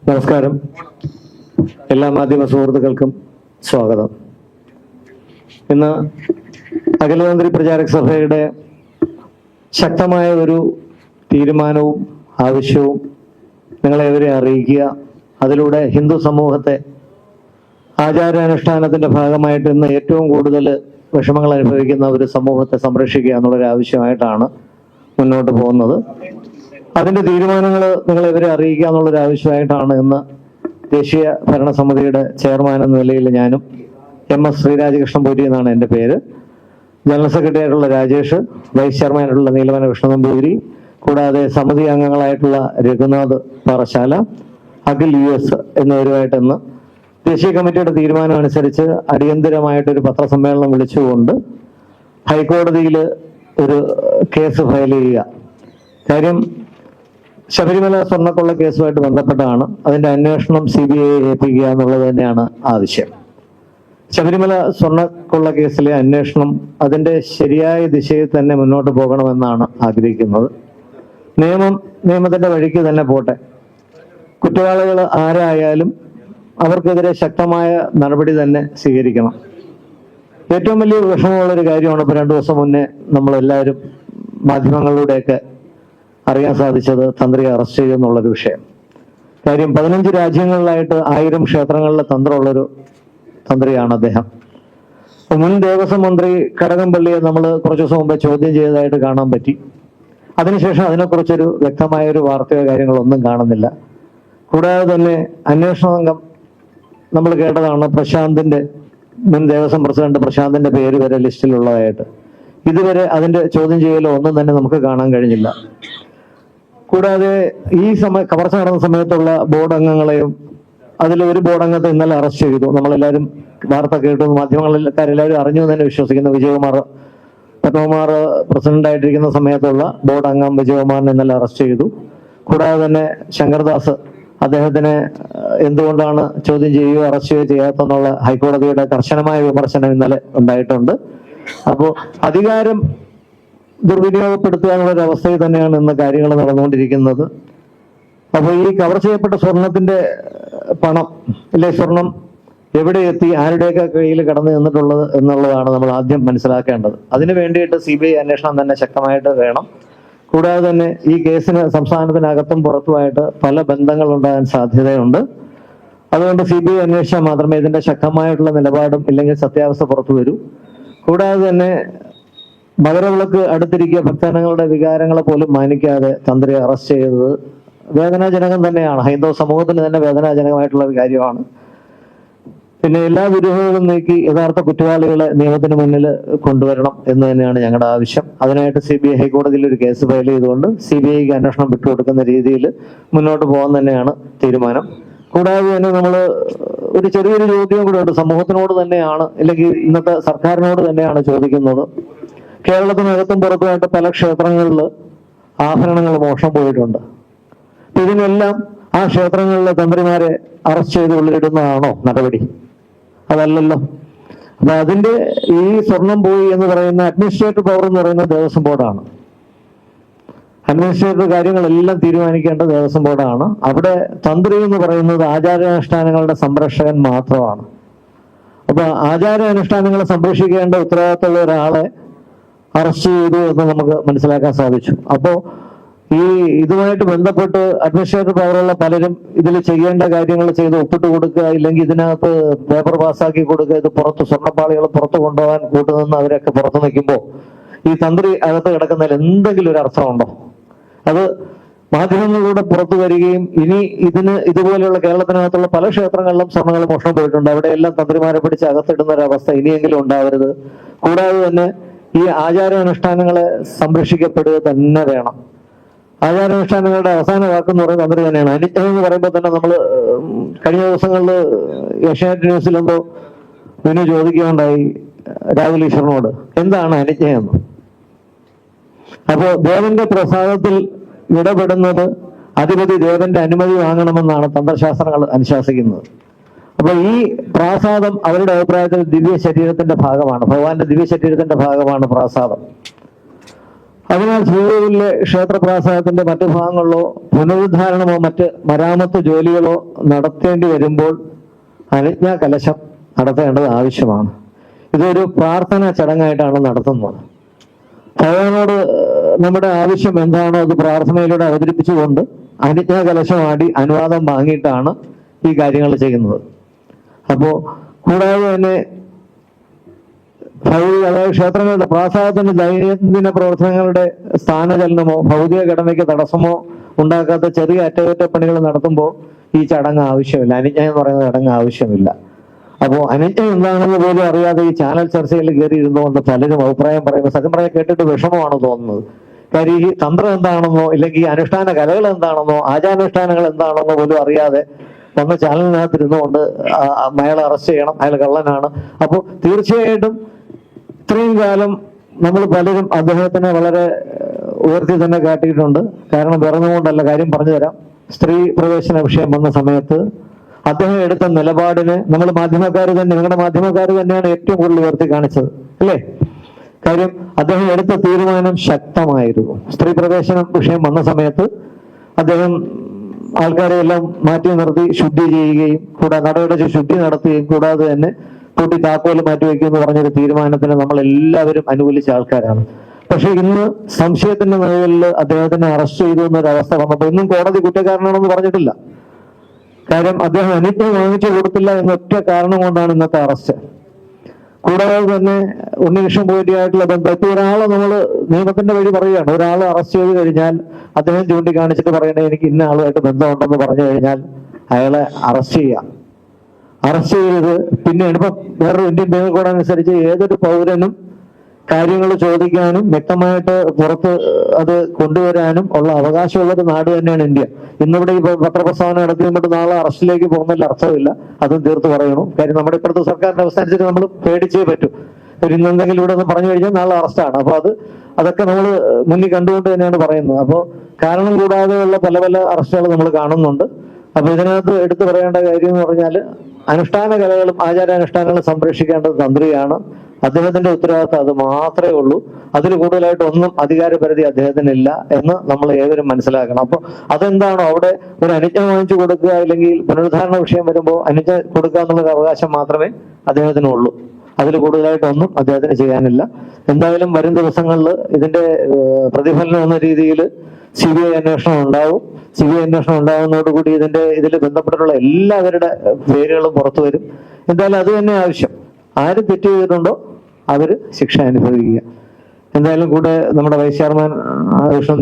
നമസ്കാരം. എല്ലാ മാധ്യമ സുഹൃത്തുക്കൾക്കും സ്വാഗതം. ഇന്ന് അഖിലതന്ത്രി പ്രചാരക സഭയുടെ ശക്തമായ ഒരു തീരുമാനവും ആവശ്യവും നിങ്ങളെവരെ അറിയിക്കുക, അതിലൂടെ ഹിന്ദു സമൂഹത്തെ ആചാരാനുഷ്ഠാനത്തിന്റെ ഭാഗമായിട്ട് ഇന്ന് ഏറ്റവും കൂടുതൽ വിഷമങ്ങൾ അനുഭവിക്കുന്ന ഒരു സമൂഹത്തെ സംരക്ഷിക്കുക എന്നുള്ളൊരു ആവശ്യമായിട്ടാണ് മുന്നോട്ട് പോകുന്നത്. അതിന്റെ തീരുമാനങ്ങൾ നിങ്ങളെവരെ അറിയിക്കുക എന്നുള്ളൊരു ആവശ്യമായിട്ടാണ് ഇന്ന് ദേശീയ ഭരണസമിതിയുടെ ചെയർമാൻ എന്ന നിലയിൽ ഞാനും MS ശ്രീരാജകൃഷ്ണൻപൂരി എന്നാണ് എൻ്റെ പേര്, ജനറൽ സെക്രട്ടറി ആയിട്ടുള്ള രാജേഷ്, വൈസ് ചെയർമാനായിട്ടുള്ള നീലവന കൃഷ്ണനമ്പൂതിരി, കൂടാതെ സമിതി അംഗങ്ങളായിട്ടുള്ള രഘുനാഥ് പാറശാല, അഖിൽ US എന്നിവരുമായിട്ട് ഇന്ന് ദേശീയ കമ്മിറ്റിയുടെ തീരുമാനം അനുസരിച്ച് അടിയന്തരമായിട്ടൊരു പത്രസമ്മേളനം വിളിച്ചുകൊണ്ട് ഹൈക്കോടതിയിൽ ഒരു കേസ് ഫയൽ ചെയ്യുക. കാര്യം ശബരിമല സ്വർണ്ണക്കൊള്ള കേസുമായിട്ട് ബന്ധപ്പെട്ടാണ്. അതിന്റെ അന്വേഷണം CBI ഏൽപ്പിക്കുക എന്നുള്ളത് തന്നെയാണ് ആവശ്യം. ശബരിമല സ്വർണ്ണക്കൊള്ള കേസിലെ അന്വേഷണം അതിന്റെ ശരിയായ ദിശയിൽ തന്നെ മുന്നോട്ട് പോകണമെന്നാണ് ആഗ്രഹിക്കുന്നത്. നിയമത്തിന്റെ വഴിക്ക് തന്നെ പോട്ടെ. കുറ്റവാളികൾ ആരായാലും അവർക്കെതിരെ ശക്തമായ നടപടി തന്നെ സ്വീകരിക്കണം. ഏറ്റവും വലിയ വിഷമമുള്ളൊരു കാര്യമാണ് ഇപ്പോൾ 2 ദിവസം മുന്നേ നമ്മളെല്ലാവരും മാധ്യമങ്ങളിലൂടെയൊക്കെ അറിയാൻ സാധിച്ചത് തന്ത്രിയെ അറസ്റ്റ് ചെയ്യുമെന്നുള്ളൊരു വിഷയം. കാര്യം 15 രാജ്യങ്ങളിലായിട്ട് 1000 ക്ഷേത്രങ്ങളിലെ തന്ത്രമുള്ളൊരു തന്ത്രിയാണ് അദ്ദേഹം. മുൻ ദേവസ്വം മന്ത്രി കടകംപള്ളിയെ നമ്മൾ കുറച്ച് ദിവസം മുമ്പേ ചോദ്യം ചെയ്തതായിട്ട് കാണാൻ പറ്റി. അതിനുശേഷം അതിനെക്കുറിച്ചൊരു വ്യക്തമായ ഒരു വാർത്തയോ കാര്യങ്ങളൊന്നും കാണുന്നില്ല. കൂടാതെ തന്നെ അന്വേഷണ സംഘം നമ്മൾ കേട്ടതാണ് പ്രശാന്തിന്റെ, മുൻ ദേവസ്വം പ്രസിഡന്റ് പ്രശാന്തിന്റെ പേര് വരെ ലിസ്റ്റിലുള്ളതായിട്ട്. ഇതുവരെ അതിന്റെ ചോദ്യം ചെയ്യലോ ഒന്നും തന്നെ നമുക്ക് കാണാൻ കഴിഞ്ഞില്ല. കൂടാതെ ഈ കവർച്ച നടന്ന സമയത്തുള്ള ബോർഡ് അംഗങ്ങളെയും, അതിൽ ഒരു ബോർഡ് അംഗത്തെ ഇന്നലെ അറസ്റ്റ് ചെയ്തു. നമ്മളെല്ലാവരും വാർത്ത കേട്ടു, മാധ്യമങ്ങളിലെല്ലാവരും അറിഞ്ഞു തന്നെ വിശ്വസിക്കുന്നു. പത്മകുമാർ പ്രസിഡന്റ് ആയിട്ടിരിക്കുന്ന സമയത്തുള്ള ബോർഡ് അംഗം വിജയകുമാറിനെ ഇന്നലെ അറസ്റ്റ് ചെയ്തു. കൂടാതെ തന്നെ ശങ്കർദാസ്, അദ്ദേഹത്തിനെ എന്തുകൊണ്ടാണ് ചോദ്യം ചെയ്യുകയോ അറസ്റ്റ് ചെയ്യുകയോ ചെയ്യാത്തെന്നുള്ള ഹൈക്കോടതിയുടെ കർശനമായ വിമർശനം ഇന്നലെ ഉണ്ടായിട്ടുണ്ട്. അപ്പോൾ അധികാരം ദുർവിനിയോഗപ്പെടുത്തുക എന്നുള്ളൊരവസ്ഥയിൽ തന്നെയാണ് ഇന്ന് കാര്യങ്ങൾ നടന്നുകൊണ്ടിരിക്കുന്നത്. അപ്പോൾ ഈ കവർ ചെയ്യപ്പെട്ട സ്വർണത്തിന്റെ പണം സ്വർണം എവിടെ എത്തി, ആരുടെയൊക്കെ കയ്യിൽ കടന്നു നിന്നിട്ടുള്ളത് എന്നുള്ളതാണ് നമ്മൾ ആദ്യം മനസ്സിലാക്കേണ്ടത്. അതിനു വേണ്ടിയിട്ട് CBI അന്വേഷണം തന്നെ ശക്തമായിട്ട് വേണം. കൂടാതെ തന്നെ ഈ കേസിന് സംസ്ഥാനത്തിനകത്തും പുറത്തുമായിട്ട് പല ബന്ധങ്ങൾ ഉണ്ടാകാൻ സാധ്യതയുണ്ട്. അതുകൊണ്ട് CBI അന്വേഷിച്ചാൽ മാത്രമേ ഇതിന്റെ ശക്തമായിട്ടുള്ള നിലപാടും ഇല്ലെങ്കിൽ സത്യാവസ്ഥ പുറത്തു വരൂ. കൂടാതെ തന്നെ മകരവിളക്ക് അടുത്തിരിക്കുക ഭക്തജനങ്ങളുടെ വികാരങ്ങളെ പോലും മാനിക്കാതെ തന്ത്രിയെ അറസ്റ്റ് ചെയ്തത് വേദനാജനകം തന്നെയാണ്. ഹൈന്ദവ സമൂഹത്തിന് തന്നെ വേദനാജനകമായിട്ടുള്ള ഒരു കാര്യമാണ്. പിന്നെ എല്ലാ ദുരൂഹതകളും നീക്കി യഥാർത്ഥ കുറ്റവാളികളെ നിയമത്തിന് മുന്നിൽ കൊണ്ടുവരണം എന്ന് തന്നെയാണ് ഞങ്ങളുടെ ആവശ്യം. അതിനായിട്ട് CBI ഹൈക്കോടതിയിൽ ഒരു കേസ് ഫയൽ ചെയ്തുകൊണ്ട് CBIക്ക് അന്വേഷണം വിട്ടുകൊടുക്കുന്ന രീതിയിൽ മുന്നോട്ട് പോകാൻ തന്നെയാണ് തീരുമാനം. കൂടാതെ തന്നെ നമ്മൾ ഒരു ചെറിയൊരു ചോദ്യം കൂടെ ഉണ്ട്, സമൂഹത്തിനോട് തന്നെയാണ്, അല്ലെങ്കിൽ ഇന്നത്തെ സർക്കാരിനോട് തന്നെയാണ് ചോദിക്കുന്നത്. കേരളത്തിനകത്തും പുറത്തുമായിട്ട് പല ക്ഷേത്രങ്ങളിൽ ആഭരണങ്ങൾ മോഷണം പോയിട്ടുണ്ട്. ഇതിനെല്ലാം ആ ക്ഷേത്രങ്ങളിലെ തന്ത്രിമാരെ അറസ്റ്റ് ചെയ്ത് ഉള്ളിലിടുന്നതാണോ നടപടി? അതല്ലല്ലോ. അപ്പൊ അതിന്റെ ഈ സ്വർണം പോയി എന്ന് പറയുന്ന അഡ്മിനിസ്ട്രേറ്റീവ് പവർ എന്ന് പറയുന്ന ദേവസ്വം ബോർഡാണ്. അഡ്മിനിസ്ട്രേറ്റീവ് കാര്യങ്ങളെല്ലാം തീരുമാനിക്കേണ്ട ദേവസ്വം ബോർഡാണ്. അവിടെ തന്ത്രി എന്ന് പറയുന്നത് ആചാരാനുഷ്ഠാനങ്ങളുടെ സംരക്ഷകൻ മാത്രമാണ്. അപ്പൊ ആചാരാനുഷ്ഠാനങ്ങളെ സംരക്ഷിക്കേണ്ട ഉത്തരവാദിത്തമുള്ള ഒരാളെ അറസ്റ്റ് ചെയ്തു എന്ന് നമുക്ക് മനസ്സിലാക്കാൻ സാധിച്ചു. അപ്പോൾ ഇതുമായിട്ട് ബന്ധപ്പെട്ട് അഡ്മിനിസ്ട്രേറ്റീവ് പവറുള്ള പലരും ഇതിൽ ചെയ്യേണ്ട കാര്യങ്ങൾ ചെയ്ത് ഒപ്പിട്ട് കൊടുക്കുക, ഇല്ലെങ്കിൽ ഇതിനകത്ത് പേപ്പർ പാസ്സാക്കി കൊടുക്കുക, ഇത് പുറത്ത് സ്വർണ്ണപ്പാളികൾ പുറത്ത് കൊണ്ടുപോകാൻ കൂട്ടുനിന്ന് അവരൊക്കെ പുറത്ത് നിൽക്കുമ്പോൾ ഈ തന്ത്രി അകത്ത് കിടക്കുന്നതിൽ എന്തെങ്കിലും ഒരു അർത്ഥമുണ്ടോ? അത് മാധ്യമങ്ങളിലൂടെ പുറത്തു വരികയും ഇനി ഇതുപോലെയുള്ള കേരളത്തിനകത്തുള്ള പല ക്ഷേത്രങ്ങളിലും സ്വർണ്ണങ്ങൾ മോഷണം പോയിട്ടുണ്ട്. അവിടെയെല്ലാം തന്ത്രിമാരെ പിടിച്ച് അകത്തിടുന്ന ഒരവസ്ഥ ഇനിയെങ്കിലും ഉണ്ടാവരുത്. കൂടാതെ തന്നെ ഈ ആചാരാനുഷ്ഠാനങ്ങളെ സംരക്ഷിക്കപ്പെടുക തന്നെ വേണം. ആചാരാനുഷ്ഠാനങ്ങളുടെ അവസാന വാക്കെന്ന് പറയുന്നത് തന്ത്രി തന്നെയാണ്. അനുജ്ഞ എന്ന് പറയുമ്പോൾ തന്നെ നമ്മൾ കഴിഞ്ഞ ദിവസങ്ങളിൽ ഏഷ്യാനെറ്റ് ന്യൂസിലെന്തോ വിനു ചോദിക്കുകയുണ്ടായി രാഹുൽ ഈശ്വറിനോട്, എന്താണ് അനുജ്ഞയെന്ന്. അപ്പോ ദേവന്റെ പ്രസാദത്തിൽ ഇടപെടുന്നത് അധിപതി ദേവന്റെ അനുമതി വാങ്ങണമെന്നാണ് തന്ത്രശാസ്ത്രങ്ങൾ അനുശാസിക്കുന്നത്. അപ്പൊ ഈ പ്രാസാദം അവരുടെ അഭിപ്രായത്തിൽ ദിവ്യ ശരീരത്തിന്റെ ഭാഗമാണ്, ഭഗവാന്റെ ദിവ്യ ശരീരത്തിന്റെ ഭാഗമാണ് പ്രാസാദം. അതിനാൽ ശ്രീകോവിലെ ക്ഷേത്ര പ്രാസാദത്തിന്റെ മറ്റു ഭാഗങ്ങളിലോ പുനരുദ്ധാരണമോ മറ്റ് മരാമത്ത് ജോലികളോ നടത്തേണ്ടി വരുമ്പോൾ അനുജ്ഞാ കലശം നടത്തേണ്ടത് ആവശ്യമാണ്. ഇതൊരു പ്രാർത്ഥനാ ചടങ്ങായിട്ടാണ് നടത്തുന്നത്. ഭഗവാനോട് നമ്മുടെ ആവശ്യം എന്താണോ അത് പ്രാർത്ഥനയിലൂടെ അവതരിപ്പിച്ചുകൊണ്ട് അനുജ്ഞാ കലശമാടി അനുവാദം വാങ്ങിയിട്ടാണ് ഈ കാര്യങ്ങൾ ചെയ്യുന്നത്. അപ്പോ കൂടാതെ തന്നെ അതായത് ക്ഷേത്രങ്ങളുടെ പ്രാസാദത്തിന്റെ ദൈനംദിന പ്രവർത്തനങ്ങളുടെ സ്ഥാനചലനമോ ഭൗതിക ഘടനയ്ക്ക് തടസ്സമോ ഉണ്ടാക്കാത്ത ചെറിയ അറ്റകുറ്റപ്പണികൾ നടത്തുമ്പോൾ ഈ ചടങ്ങ് ആവശ്യമില്ല, അനുജ്ഞ എന്ന് പറയുന്ന ചടങ്ങ് ആവശ്യമില്ല. അപ്പോൾ അനുജ്ഞ എന്താണെന്ന് പോലും അറിയാതെ ഈ ചാനൽ ചർച്ചയിൽ കയറി ഇരുന്നുകൊണ്ട് പലരും അഭിപ്രായം പറയുമ്പോൾ സത്യം പറയാൻ കേട്ടിട്ട് വിഷമമാണ് തോന്നുന്നത്. കാര്യം ഈ തന്ത്രം എന്താണെന്നോ ഇല്ലെങ്കിൽ ഈ അനുഷ്ഠാന കലകൾ എന്താണെന്നോ ആചാരാനുഷ്ഠാനങ്ങൾ എന്താണെന്നോ പോലും അറിയാതെ വന്ന ചാനലിനകത്തിരുന്നുകൊണ്ട് അയാളെ അറസ്റ്റ് ചെയ്യണം, അയാൾ കള്ളനാണ്. അപ്പോൾ തീർച്ചയായിട്ടും ഇത്രയും കാലം നമ്മൾ പലരും അദ്ദേഹത്തിനെ വളരെ ഉയർത്തി തന്നെ കാട്ടിയിട്ടുണ്ട്. കാരണം പിറന്നുകൊണ്ടല്ല, കാര്യം പറഞ്ഞു തരാം. സ്ത്രീ പ്രവേശന വിഷയം വന്ന സമയത്ത് അദ്ദേഹം എടുത്ത നിലപാടിന് നമ്മൾ മാധ്യമക്കാർ തന്നെ, നിങ്ങളുടെ മാധ്യമക്കാർ തന്നെയാണ് ഏറ്റവും കൂടുതൽ ഉയർത്തി കാണിച്ചത് അല്ലേ? കാര്യം അദ്ദേഹം എടുത്ത തീരുമാനം ശക്തമായിരുന്നു. സ്ത്രീ പ്രവേശന വിഷയം വന്ന സമയത്ത് അദ്ദേഹം ആൾക്കാരെ എല്ലാം മാറ്റി നിർത്തി ശുദ്ധി ചെയ്യുകയും കൂടാതെ നടപടി ശുദ്ധി നടത്തുകയും കൂടാതെ തന്നെ കൂട്ടി താക്കോല് മാറ്റിവെക്കും എന്ന് പറഞ്ഞൊരു തീരുമാനത്തിന് നമ്മൾ എല്ലാവരും അനുകൂലിച്ച ആൾക്കാരാണ്. പക്ഷെ ഇന്ന് സംശയത്തിന്റെ നിലവിൽ അദ്ദേഹത്തിനെ അറസ്റ്റ് ചെയ്തു എന്നൊരവസ്ഥ വന്നപ്പോൾ ഇന്നും കോടതി കുറ്റക്കാരനാണെന്ന് പറഞ്ഞിട്ടില്ല. കാര്യം അദ്ദേഹം അനുജ്ഞ വാങ്ങിച്ചു കൊടുത്തില്ല എന്നൊറ്റ കാരണം കൊണ്ടാണ് ഇന്നത്തെ അറസ്റ്റ്. കൂടാതെ തന്നെ ഉണ്ണികൃഷ്ണൻ പോറ്റിയായിട്ടുള്ള ബന്ധം ഒരാളെ നമ്മൾ നിയമത്തിന്റെ വഴി പറയുകയാണ്. ഒരാളെ അറസ്റ്റ് ചെയ്ത് കഴിഞ്ഞാൽ അദ്ദേഹം ചൂണ്ടിക്കാണിച്ചിട്ട് പറയണേ എനിക്ക് ഇന്ന ആളുമായിട്ട് ബന്ധമുണ്ടെന്ന് പറഞ്ഞു കഴിഞ്ഞാൽ അയാളെ അറസ്റ്റ് ചെയ്യാം. അറസ്റ്റ് ചെയ്ത് പിന്നീട് ഇപ്പൊ വേറൊരു ഇന്ത്യൻ പീനൽ കോഡ് അനുസരിച്ച് ഏതൊരു പൗരനും കാര്യങ്ങൾ ചോദിക്കാനും വ്യക്തമായിട്ട് പുറത്ത് അത് കൊണ്ടുവരാനും ഉള്ള അവകാശമുള്ളൊരു നാട് തന്നെയാണ് ഇന്ത്യ. ഇന്നിവിടെ ഈ പത്രപ്രസ്താവന നടത്തിയപ്പോൾ നാളെ അറസ്റ്റിലേക്ക് പോകുന്നതിൽ അർത്ഥമില്ല. അതും തീർത്ത് പറയണം. കാര്യം നമ്മുടെ ഇപ്പോഴത്തെ സർക്കാരിന്റെ അവസ്ഥ അനുസരിച്ച് നമ്മൾ പേടിച്ചേ പറ്റൂ. ഒരു ഇന്നെന്തെങ്കിലും ഇവിടെ ഒന്ന് പറഞ്ഞു കഴിഞ്ഞാൽ നാളെ അറസ്റ്റാണ്. അപ്പൊ അതൊക്കെ നമ്മൾ മുന്നിൽ കണ്ടുകൊണ്ട് തന്നെയാണ് പറയുന്നത്. അപ്പോൾ കാരണം കൂടാതെയുള്ള പല പല അറസ്റ്റുകൾ നമ്മൾ കാണുന്നുണ്ട്. അപ്പൊ ഇതിനകത്ത് എടുത്തു പറയേണ്ട കാര്യം എന്ന് പറഞ്ഞാൽ അനുഷ്ഠാന കലകളും ആചാരാനുഷ്ഠാനങ്ങളും സംരക്ഷിക്കേണ്ടത് തന്ത്രിയാണ്. അദ്ദേഹത്തിന്റെ ഉത്തരവാദിത്തം അത് മാത്രമേ ഉള്ളൂ. അതിൽ കൂടുതലായിട്ട് ഒന്നും അധികാരപരിധി അദ്ദേഹത്തിനില്ല എന്ന് നമ്മൾ ഏവരും മനസ്സിലാക്കണം. അപ്പൊ അതെന്താണോ അവിടെ ഒരു അനുജ്ഞ വാങ്ങിച്ചു കൊടുക്കുക, അല്ലെങ്കിൽ പുനരുദ്ധാരണ വിഷയം വരുമ്പോൾ അനുജ്ഞ കൊടുക്കുക എന്നുള്ളൊരു അവകാശം മാത്രമേ അദ്ദേഹത്തിനുള്ളൂ. അതിൽ കൂടുതലായിട്ടൊന്നും അദ്ദേഹത്തിന് ചെയ്യാനില്ല. എന്തായാലും വരും ദിവസങ്ങളിൽ ഇതിന്റെ പ്രതിഫലനം എന്ന രീതിയിൽ CBI അന്വേഷണം ഉണ്ടാവും. CBI അന്വേഷണം ഉണ്ടാകുന്നതോടുകൂടി ഇതിൽ ബന്ധപ്പെട്ടിട്ടുള്ള എല്ലാവരുടെ പേരുകളും പുറത്തു വരും. എന്തായാലും അത് തന്നെ ആവശ്യം. ആര് തെറ്റ് ചെയ്തിട്ടുണ്ടോ അവര് ശിക്ഷ അനുഭവിക്കുക. എന്തായാലും കൂടെ നമ്മുടെ വൈസ് ചെയർമാൻ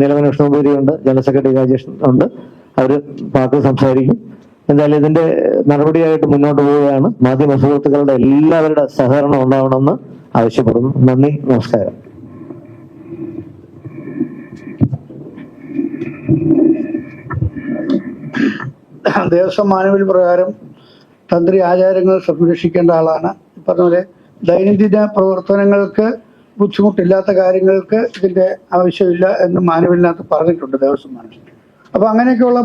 നിലവൻ വിഷ്ണുപൂരിയുണ്ട്, ജനറൽ സെക്രട്ടറി രാജേഷ് ഉണ്ട്. അവര് പാർട്ടി സംസാരിക്കും. എന്തായാലും ഇതിന്റെ നടപടിയായിട്ട് മുന്നോട്ട് പോവുകയാണ്. മാധ്യമ സുഹൃത്തുക്കളുടെ എല്ലാവരുടെ സഹകരണം ഉണ്ടാവണമെന്ന് ആവശ്യപ്പെടുന്നു. നന്ദി, നമസ്കാരം. ദേവസ്വം മാനുവൽ പ്രകാരം തന്ത്രി ആചാരങ്ങൾ സംരക്ഷിക്കേണ്ട ആളാണ്. പറഞ്ഞ പോലെ ദൈനംദിന പ്രവർത്തനങ്ങൾക്ക് ബുദ്ധിമുട്ടില്ലാത്ത കാര്യങ്ങൾക്ക് ഇതിന്റെ ആവശ്യമില്ല എന്ന് മാനുവലിനകത്ത് പറഞ്ഞിട്ടുണ്ട്, ദേവസ്വം മാനുവൽ. അപ്പൊ അങ്ങനെയൊക്കെയുള്ള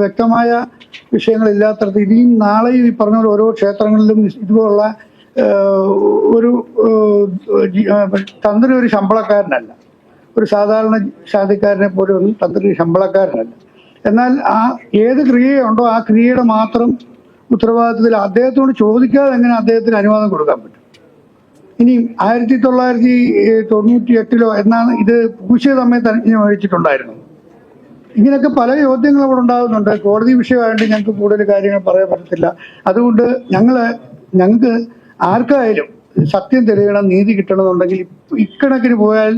വ്യക്തമായ വിഷയങ്ങളില്ലാത്തടത്ത് ഇനിയും നാളെയും ഈ പറഞ്ഞ പോലെ ഓരോ ക്ഷേത്രങ്ങളിലും ഇതുപോലുള്ള ഒരു തന്ത്രി ഒരു ശമ്പളക്കാരനല്ല, ഒരു സാധാരണ ശാന്തിക്കാരനെ പോലെ ഒന്നും തന്ത്രി ശമ്പളക്കാരനല്ല. എന്നാൽ ആ ഏത് ക്രിയയുണ്ടോ ആ ക്രിയയുടെ മാത്രം ഉത്തരവാദിത്തത്തിൽ അദ്ദേഹത്തോട് ചോദിക്കാതെ എങ്ങനെ അദ്ദേഹത്തിന് അനുവാദം കൊടുക്കാൻ പറ്റും? ഇനി 1998 എന്നാണ് ഇത് പൂശിയ സമയത്ത് അനുജ്ഞ മേടിച്ചിട്ടുണ്ടായിരുന്നു. ഇങ്ങനെയൊക്കെ പല ചോദ്യങ്ങളും അവിടെ ഉണ്ടാകുന്നുണ്ട്. കോടതി വിഷയമായിട്ട് ഞങ്ങൾക്ക് കൂടുതൽ കാര്യങ്ങൾ പറയാൻ പറ്റത്തില്ല. അതുകൊണ്ട് ഞങ്ങൾക്ക് ആർക്കായാലും സത്യം തെളിയണം, നീതി കിട്ടണമെന്നുണ്ടെങ്കിൽ ഇക്കണക്കിന് പോയാൽ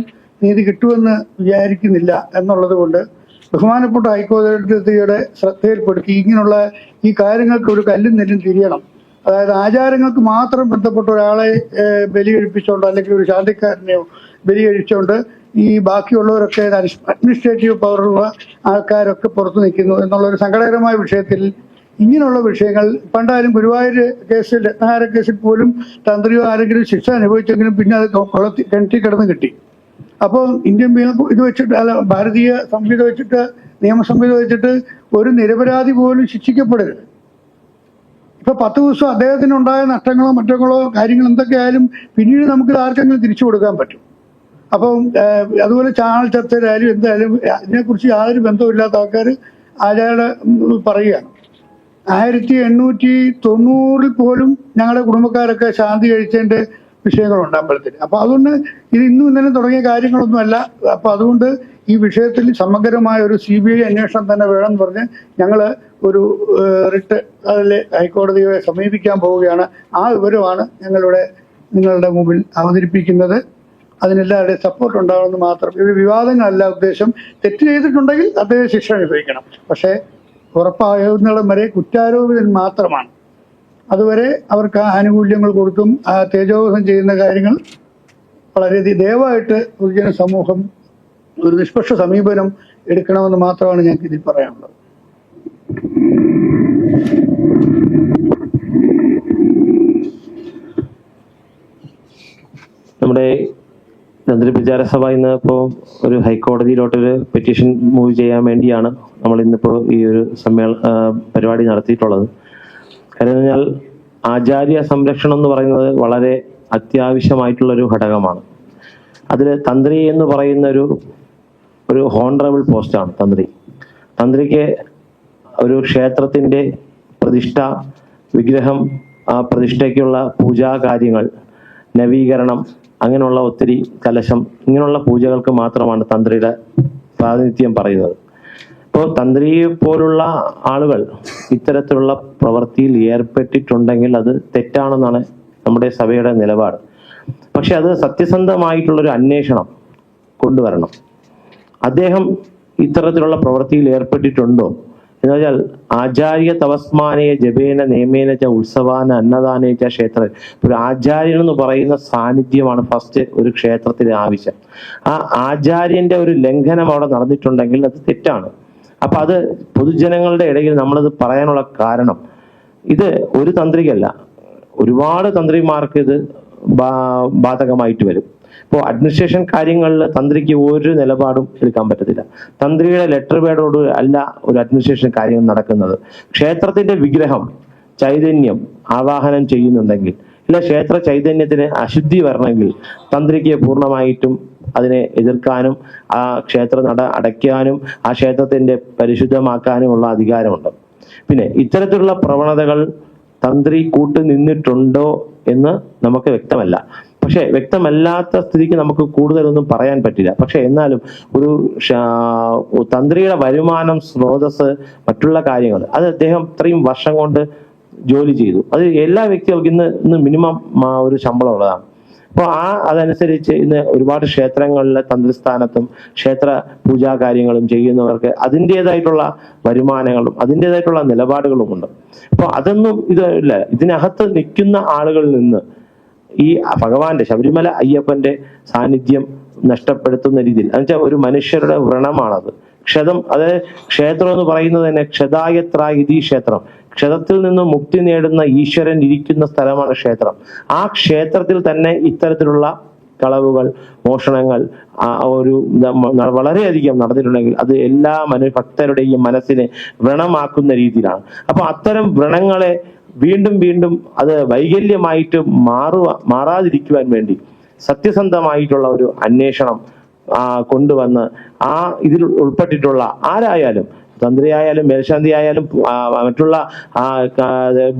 നീതി കിട്ടുമെന്ന് വിചാരിക്കുന്നില്ല എന്നുള്ളത് കൊണ്ട് ബഹുമാനപ്പെട്ട ഹൈക്കോടതിയുടെ ശ്രദ്ധയിൽപ്പെടുത്തി ഇങ്ങനെയുള്ള ഈ കാര്യങ്ങൾക്ക് ഒരു കല്ലും നെല്ലും തിരിയണം. അതായത് ആചാരങ്ങൾക്ക് മാത്രം ബന്ധപ്പെട്ട ഒരാളെ ബലി കഴിപ്പിച്ചുകൊണ്ട് അല്ലെങ്കിൽ ഒരു ശാന്തിക്കാരനെയോ ബലി കഴിച്ചുകൊണ്ട് ഈ ബാക്കിയുള്ളവരൊക്കെ അഡ്മിനിസ്ട്രേറ്റീവ് പവറുള്ള ആൾക്കാരൊക്കെ പുറത്തു നിൽക്കുന്നു എന്നുള്ളൊരു സങ്കടകരമായ വിഷയത്തിൽ ഇങ്ങനെയുള്ള വിഷയങ്ങൾ പണ്ടായാലും ഗുരുവായൂർ കേസിൽ രത്നഹാര കേസിൽ പോലും തന്ത്രിയോ ആരെങ്കിലും ശിക്ഷ അനുഭവിച്ചെങ്കിലും പിന്നെ അത് കിണറ്റി കിടന്ന് കിട്ടി. അപ്പോൾ ഇന്ത്യൻ പീനൽ ഇത് വെച്ചിട്ട് അല്ല ഭാരതീയ സംഹിത വെച്ചിട്ട് നിയമസംഹിത വെച്ചിട്ട് ഒരു നിരപരാധി പോലും ശിക്ഷിക്കപ്പെടരുത്. ഇപ്പൊ 10 ദിവസം അദ്ദേഹത്തിനുണ്ടായ നഷ്ടങ്ങളോ മറ്റങ്ങളോ കാര്യങ്ങൾ എന്തൊക്കെയായാലും പിന്നീട് നമുക്ക് ആർക്കെങ്കിലും തിരിച്ചു കൊടുക്കാൻ പറ്റും. അപ്പം അതുപോലെ ചാനൽ ചർച്ചയിലായാലും എന്തായാലും ഇതിനെക്കുറിച്ച് യാതൊരു ബന്ധമില്ലാത്ത ആൾക്കാർ അയാളെ പറയുകയാണ്. 1890 പോലും ഞങ്ങളുടെ കുടുംബക്കാരൊക്കെ ശാന്തി കഴിച്ചതിൻ്റെ വിഷയങ്ങളുണ്ട് അമ്പലത്തിൽ. അപ്പൊ അതുകൊണ്ട് ഇത് ഇന്നും ഇന്നലെ തുടങ്ങിയ കാര്യങ്ങളൊന്നുമല്ല. അപ്പൊ അതുകൊണ്ട് ഈ വിഷയത്തിൽ സമഗ്രമായ ഒരു CBI അന്വേഷണം തന്നെ വേണം എന്ന് പറഞ്ഞ് ഞങ്ങൾ ഒരു റിട്ട് അതിലെ ഹൈക്കോടതിയെ സമീപിക്കാൻ പോവുകയാണ്. ആ വിവരമാണ് ഞങ്ങളിവിടെ നിങ്ങളുടെ മുമ്പിൽ അവതരിപ്പിക്കുന്നത്. അതിനെല്ലാവരുടെയും സപ്പോർട്ട് ഉണ്ടാവണമെന്ന് മാത്രം. ഇത് വിവാദങ്ങളല്ല ഉദ്ദേശം. തെറ്റ് ചെയ്തിട്ടുണ്ടെങ്കിൽ അദ്ദേഹം ശിക്ഷ അനുഭവിക്കണം. പക്ഷേ ഉറപ്പാകുന്നിടം വരെ കുറ്റാരോപിതൻ മാത്രമാണ്. അതുവരെ അവർക്ക് ആനുകൂല്യങ്ങൾ കൊടുത്തും തേജോവധം ചെയ്യുന്ന കാര്യങ്ങൾ വളരെയധികം ദയവായിട്ട് പൊതുജന സമൂഹം ഒരു നിഷ്പക്ഷ സമീപനം എടുക്കണമെന്ന് മാത്രമാണ് ഞങ്ങൾക്ക് ഇതിൽ പറയാനുള്ളത്. നമ്മുടെ തന്ത്രി പ്രചാര സഭ ഇന്ന് ഇപ്പോൾ ഒരു ഹൈക്കോടതിയിലോട്ടൊരു പെറ്റീഷൻ മൂവ് ചെയ്യാൻ വേണ്ടിയാണ് നമ്മൾ ഇന്നിപ്പോൾ ഈ ഒരു പരിപാടി നടത്തിയിട്ടുള്ളത്. കാരണം പറഞ്ഞാൽ ആചാര്യ സംരക്ഷണം എന്ന് പറയുന്നത് വളരെ അത്യാവശ്യമായിട്ടുള്ളൊരു ഘടകമാണ്. അതിൽ തന്ത്രി എന്ന് പറയുന്ന ഒരു ഹോണറബിൾ പോസ്റ്റാണ് തന്ത്രിക്ക് ഒരു ക്ഷേത്രത്തിൻ്റെ പ്രതിഷ്ഠ, വിഗ്രഹം, ആ പ്രതിഷ്ഠയ്ക്കുള്ള പൂജാ കാര്യങ്ങൾ, നവീകരണം, അങ്ങനെയുള്ള ഒത്തിരി കലശം, ഇങ്ങനെയുള്ള പൂജകൾക്ക് മാത്രമാണ് തന്ത്രിയുടെ പ്രാതിനിധ്യം പറയുന്നത്. ഇപ്പോൾ തന്ത്രിയെ പോലുള്ള ആളുകൾ ഇത്തരത്തിലുള്ള പ്രവൃത്തിയിൽ ഏർപ്പെട്ടിട്ടുണ്ടെങ്കിൽ അത് തെറ്റാണെന്നാണ് നമ്മുടെ സഭയുടെ നിലപാട്. പക്ഷെ അത് സത്യസന്ധമായിട്ടുള്ളൊരു അന്വേഷണം കൊണ്ടുവരണം. അദ്ദേഹം ഇത്തരത്തിലുള്ള പ്രവൃത്തിയിൽ ഏർപ്പെട്ടിട്ടുണ്ടോ എന്ന് വെച്ചാൽ ആചാര്യ തപസ്മാനയ ജപേന നിയമേന ച ഉത്സവാന അന്നദാനേ ച ക്ഷേത്ര. ഒരു ആചാര്യൻ എന്ന് പറയുന്ന സാന്നിധ്യമാണ് ഫസ്റ്റ് ഒരു ക്ഷേത്രത്തിന് ആവശ്യം. ആ ആചാര്യന്റെ ഒരു ലംഘനം അവിടെ നടന്നിട്ടുണ്ടെങ്കിൽ അത് തെറ്റാണ്. അപ്പൊ അത് പൊതുജനങ്ങളുടെ ഇടയിൽ നമ്മളത് പറയാനുള്ള കാരണം, ഇത് ഒരു തന്ത്രിക്കല്ല, ഒരുപാട് തന്ത്രിമാർക്ക് ഇത് ബാധകമായിട്ട് വരും. ഇപ്പോൾ അഡ്മിനിസ്ട്രേഷൻ കാര്യങ്ങളിൽ തന്ത്രിക്ക് ഒരു നിലപാടും എടുക്കാൻ പറ്റത്തില്ല. തന്ത്രിയുടെ ലെറ്റർ പേഡോട് അല്ല ഒരു അഡ്മിനിസ്ട്രേഷൻ കാര്യങ്ങൾ നടക്കുന്നത്. ക്ഷേത്രത്തിന്റെ വിഗ്രഹം, ചൈതന്യം ആവാഹനം ചെയ്യുന്നുണ്ടെങ്കിൽ, ഇല്ല ക്ഷേത്ര ചൈതന്യത്തിന് അശുദ്ധി വരണമെങ്കിൽ തന്ത്രിക്ക് പൂർണ്ണമായിട്ടും അതിനെ എതിർക്കാനും ആ ക്ഷേത്ര നട അടയ്ക്കാനും ആ ക്ഷേത്രത്തിന്റെ പരിശുദ്ധമാക്കാനുമുള്ള അധികാരമുണ്ട്. പിന്നെ ഇത്തരത്തിലുള്ള പ്രവണതകൾ തന്ത്രി കൂട്ടു നിന്നിട്ടുണ്ടോ എന്ന് നമുക്ക് വ്യക്തമല്ല. പക്ഷെ വ്യക്തമല്ലാത്ത സ്ഥിതിക്ക് നമുക്ക് കൂടുതലൊന്നും പറയാൻ പറ്റില്ല. പക്ഷെ എന്നാലും ഒരു തന്ത്രിയുടെ വരുമാനം, സ്രോതസ്, മറ്റുള്ള കാര്യങ്ങൾ, അത് അദ്ദേഹം ഇത്രയും വർഷം കൊണ്ട് ജോലി ചെയ്തു. അത് എല്ലാ വ്യക്തികൾക്കും ഇന്ന് മിനിമം ഒരു ശമ്പളം ഉള്ളതാണ്. അപ്പോൾ അതനുസരിച്ച് ഇന്ന് ഒരുപാട് ക്ഷേത്രങ്ങളിലെ തന്ത്രിസ്ഥാനത്തും ക്ഷേത്ര പൂജാ കാര്യങ്ങളും ചെയ്യുന്നവർക്ക് അതിൻ്റെതായിട്ടുള്ള വരുമാനങ്ങളും അതിൻ്റെതായിട്ടുള്ള നിലപാടുകളും ഉണ്ട്. അപ്പോൾ അതൊന്നും ഇല്ല. ഇതിനകത്ത് നിൽക്കുന്ന ആളുകളിൽ നിന്ന് ഈ ഭഗവാന്റെ ശബരിമല അയ്യപ്പന്റെ സാന്നിധ്യം നഷ്ടപ്പെടുത്തുന്ന രീതിയിൽ, എന്നുവെച്ചാൽ ഒരു മനുഷ്യരുടെ വ്രണമാണത്. ക്ഷതം, അതായത് ക്ഷേത്രം എന്ന് പറയുന്നത് തന്നെ ക്ഷതായത്ര ഇതി ക്ഷേത്രം, ക്ഷതത്തിൽ നിന്ന് മുക്തി നേടുന്ന ഈശ്വരൻ ഇരിക്കുന്ന സ്ഥലമാണ് ക്ഷേത്രം. ആ ക്ഷേത്രത്തിൽ തന്നെ ഇത്തരത്തിലുള്ള കളവുകൾ, മോഷണങ്ങൾ വളരെയധികം നടന്നിട്ടുണ്ടെങ്കിൽ അത് എല്ലാ ഭക്തരുടെയും മനസ്സിനെ വ്രണമാക്കുന്ന രീതിയിലാണ്. അപ്പൊ അത്തരം വ്രണങ്ങളെ വീണ്ടും വീണ്ടും അത് വൈകല്യമായിട്ട് മാറാതിരിക്കുവാൻ വേണ്ടി സത്യസന്ധമായിട്ടുള്ള ഒരു അന്വേഷണം കൊണ്ടുവന്ന് ഇതിൽ ഉൾപ്പെട്ടിട്ടുള്ള ആരായാലും, തന്ത്രിയായാലും മേൽശാന്തി ആയാലും മറ്റുള്ള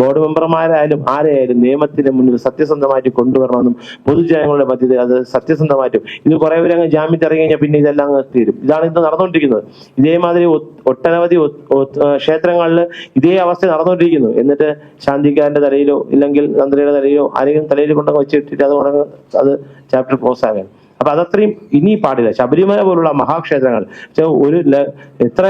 ബോർഡ് മെമ്പർമാരായാലും ആരെയായാലും നിയമത്തിന് മുന്നിൽ സത്യസന്ധമായിട്ട് കൊണ്ടുവരണമെന്നും പൊതുജനങ്ങളുടെ മധ്യത്തിൽ അത് സത്യസന്ധമായിട്ടും, ഇത് കുറെ പേര് അങ്ങ് ജാമ്യത്തിൽ ഇറങ്ങി കഴിഞ്ഞാൽ പിന്നെ ഇതെല്ലാം അങ്ങ് തീരും. ഇതാണ് ഇന്ന് നടന്നുകൊണ്ടിരിക്കുന്നത്. ഇതേമാതിരി ഒട്ടനവധി ക്ഷേത്രങ്ങളിൽ ഇതേ അവസ്ഥ നടന്നുകൊണ്ടിരിക്കുന്നു. എന്നിട്ട് ശാന്തിക്കാരന്റെ തലയിലോ ഇല്ലെങ്കിൽ തന്ത്രിയുടെ തലയിലോ ആരെങ്കിലും തലയിൽ കൊണ്ടങ്ങ് വെച്ചിട്ടിട്ട് അത് ചാപ്റ്റർ ക്ലോസ് ആകാൻ. അപ്പൊ അതത്രയും ഇനി പാടില്ല. ശബരിമല പോലുള്ള മഹാക്ഷേത്രങ്ങൾ എത്ര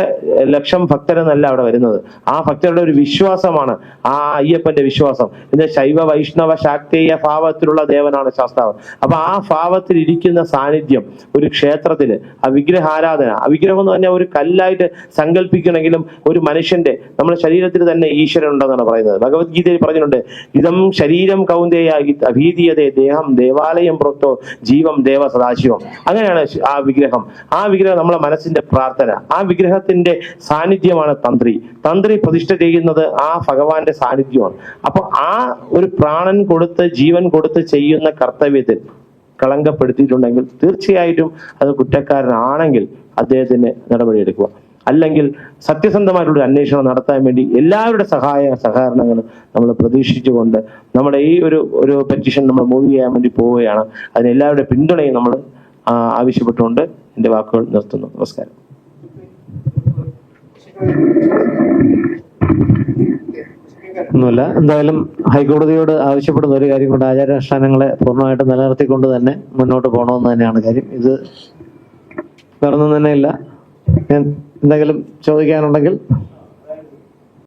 ലക്ഷം ഭക്തരെന്നല്ല അവിടെ വരുന്നത്. ആ ഭക്തരുടെ ഒരു വിശ്വാസമാണ് ആ അയ്യപ്പന്റെ വിശ്വാസം. ഇന്ന് ശൈവ വൈഷ്ണവ ശാക്തേയ ഭാവത്തിലുള്ള ദേവനാണ് ശാസ്താവ്. അപ്പൊ ആ ഭാവത്തിൽ ഇരിക്കുന്ന സാന്നിധ്യം ഒരു ക്ഷേത്രത്തില്, ആ വിഗ്രഹാരാധന, ആ വിഗ്രഹം എന്ന് പറഞ്ഞാൽ ഒരു കല്ലായിട്ട് സങ്കല്പിക്കണമെങ്കിലും ഒരു മനുഷ്യന്റെ, നമ്മുടെ ശരീരത്തിൽ തന്നെ ഈശ്വരൻ ഉണ്ടെന്നാണ് പറയുന്നത്. ഭഗവത്ഗീതയിൽ പറഞ്ഞിട്ടുണ്ട്, ഇതം ശരീരം കൗന്ദേയ അഭീതിയതേ ദേഹം ദേവാലയം പ്രോക്തോ ജീവം ദേവ സദാശിവം. അങ്ങനെയാണ് ആ വിഗ്രഹം. ആ വിഗ്രഹം നമ്മളെ മനസ്സിന്റെ പ്രാർത്ഥന. ആ വിഗ്രഹത്തിന്റെ സാന്നിധ്യമാണ് തന്ത്രി. തന്ത്രി പ്രതിഷ്ഠ ചെയ്യുന്നത് ആ ഭഗവാന്റെ സാന്നിധ്യമാണ്. അപ്പൊ ആ ഒരു പ്രാണൻ കൊടുത്ത് ജീവൻ കൊടുത്ത് ചെയ്യുന്ന കർത്തവ്യത്തിൽ കളങ്കപ്പെടുത്തിയിട്ടുണ്ടെങ്കിൽ തീർച്ചയായിട്ടും അത് കുറ്റക്കാരനാണെങ്കിൽ അദ്ദേഹത്തിന് നടപടിയെടുക്കുക. അല്ലെങ്കിൽ സത്യസന്ധമായിട്ടുള്ള അന്വേഷണം നടത്താൻ വേണ്ടി എല്ലാവരുടെ സഹകരണങ്ങൾ നമ്മൾ പ്രതീക്ഷിച്ചുകൊണ്ട് നമ്മുടെ ഈ ഒരു പെറ്റീഷൻ നമ്മൾ മൂവ് ചെയ്യാൻ വേണ്ടി പോവുകയാണ്. അതിന് എല്ലാവരുടെ പിന്തുണയും നമ്മൾ ആവശ്യപ്പെട്ടുകൊണ്ട് എൻ്റെ വാക്കുകൾ നിർത്തുന്നു. നമസ്കാരം. ഒന്നുമില്ല. എന്തായാലും ഹൈക്കോടതിയോട് ആവശ്യപ്പെടുന്ന ഒരു കാര്യം കൊണ്ട് ആചാരാനുഷ്ഠാനങ്ങളെ പൂർണ്ണമായിട്ട് നിലനിർത്തിക്കൊണ്ട് തന്നെ മുന്നോട്ട് പോകണമെന്ന് തന്നെയാണ് കാര്യം. ഇത് വേറൊന്നും തന്നെ ഇല്ല. എന്തെങ്കിലും ചോദിക്കാനുണ്ടെങ്കിൽ